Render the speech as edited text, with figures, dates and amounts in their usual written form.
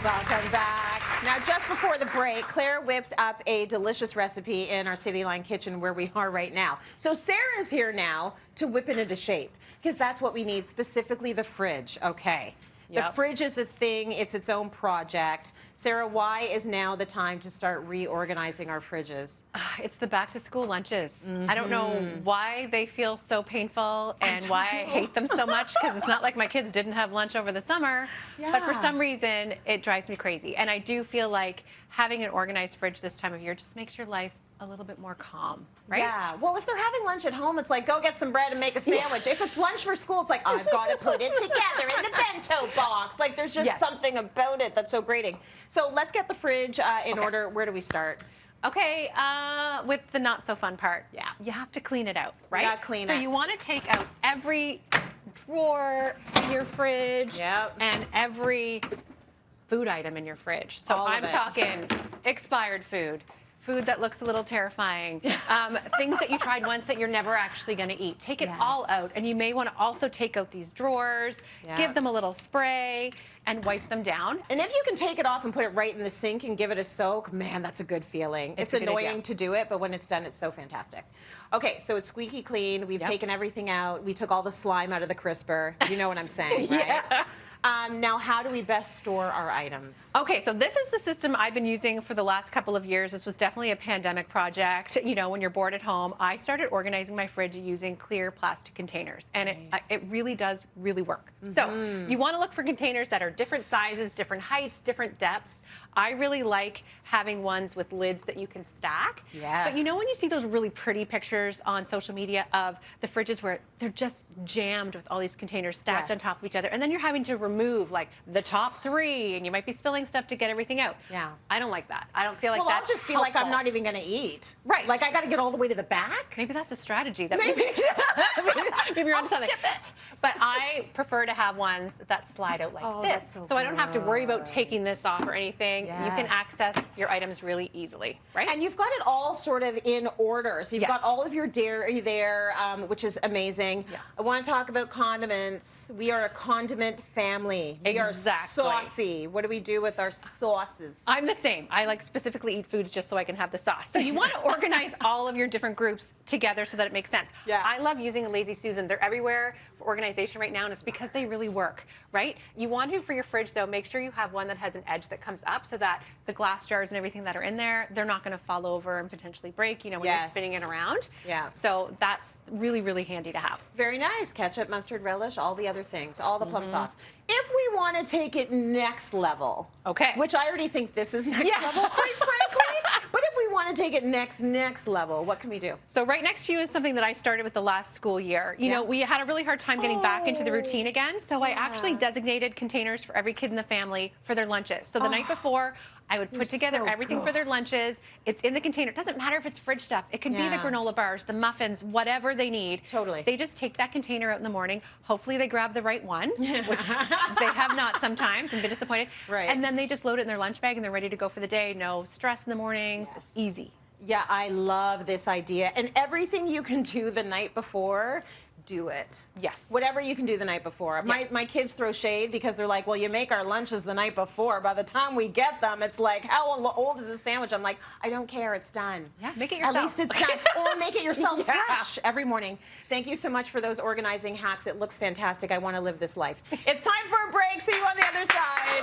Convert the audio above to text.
Welcome back. Now, just before the break, Claire whipped up a delicious recipe in our Cityline kitchen where we are right now. So Sarah's here now to whip it into shape, because that's what we need, specifically the fridge. Okay. The fridge is a thing. It's its own project. Sarah, why is now the time to start reorganizing our fridges? It's the back-to-school lunches. I don't know why they feel so painful and why I hate them so much, because it's not like my kids didn't have lunch over the summer. But for some reason, it drives me crazy. And I do feel like having an organized fridge this time of year just makes your life a little bit more calm, right? Yeah. Well, if they're having lunch at home, it's like, go get some bread and make a sandwich. If it's lunch for school, it's like, I've got to put it together in the bento box. Like, there's just something about it that's so grating. So let's get the fridge in order. Where do we start? Okay, with the not so fun part. Yeah. You have to clean it out, right? You gotta clean it. So you want to take out every drawer in your fridge and every food item in your fridge. So I'm talking expired food that looks a little terrifying, things that you tried once that you're never actually going to eat. Take it all out. And you may want to also take out these drawers, give them a little spray, and wipe them down. And if you can take it off and put it right in the sink and give it a soak, man, that's a good feeling. It's annoying to do it, but when it's done, it's so fantastic. Okay, so it's squeaky clean. We've taken everything out. We took all the slime out of the crisper. You know what I'm saying, right? Now, how do we best store our items? Okay, so this is the system I've been using for the last couple of years. This was definitely a pandemic project. You know, when you're bored at home, I started organizing my fridge using clear plastic containers, and it really does really work. So you want to look for containers that are different sizes, different heights, different depths. I really like having ones with lids that you can stack. But you know when you see those really pretty pictures on social media of the fridges where they're just jammed with all these containers stacked on top of each other, and then you're having to remove like the top 3, and you might be spilling stuff to get everything out. I don't like that. I don't feel like that's I'll just be like, I'm not even going to eat. Right. Like, I got to get all the way to the back? Maybe that's a strategy. That maybe you're onto something. Skip it. But I prefer to have ones that slide out like this. So I don't have to worry about taking this off or anything. You can access your items really easily, right? And you've got it all sort of in order. So you've got all of your dairy there, which is amazing. I want to talk about condiments. We are a condiment family. We are saucy. What do we do with our sauces? I'm the same. I like specifically eat foods just so I can have the sauce. So you want to organize all of your different groups together so that it makes sense. I love using a Lazy Susan. They're everywhere for organization right now, and it's because they really work, right? You want to, for your fridge, though, make sure you have one that has an edge that comes up so that the glass jars and everything that are in there, they're not going to fall over and potentially break, you know, when you're spinning it around. So that's really, really handy to have. Very nice. Ketchup, mustard, relish, all the other things, all the plum sauce. If we want to take it next level, which I already think this is next level, quite frankly, but if we want to take it next level, what can we do? So right next to you is something that I started with the last school year. You know, we had a really hard time getting back into the routine again, so I actually designated containers for every kid in the family for their lunches. So the night before, I would put together everything for their lunches. It's in the container. It doesn't matter if it's fridge stuff. It can be the granola bars, the muffins, whatever they need. They just take that container out in the morning. Hopefully they grab the right one, which they have not sometimes and been disappointed. And then they just load it in their lunch bag and they're ready to go for the day. No stress in the mornings. It's easy. Yeah, I love this idea. And everything you can do the night before, do it. Whatever you can do the night before. My kids throw shade because they're like, well, you make our lunches the night before. By the time we get them, it's like, how old is this sandwich? I'm like, I don't care. It's done. Make it yourself. At least it's done. Or make it yourself fresh every morning. Thank you so much for those organizing hacks. It looks fantastic. I want to live this life. It's time for a break. See you on the other side.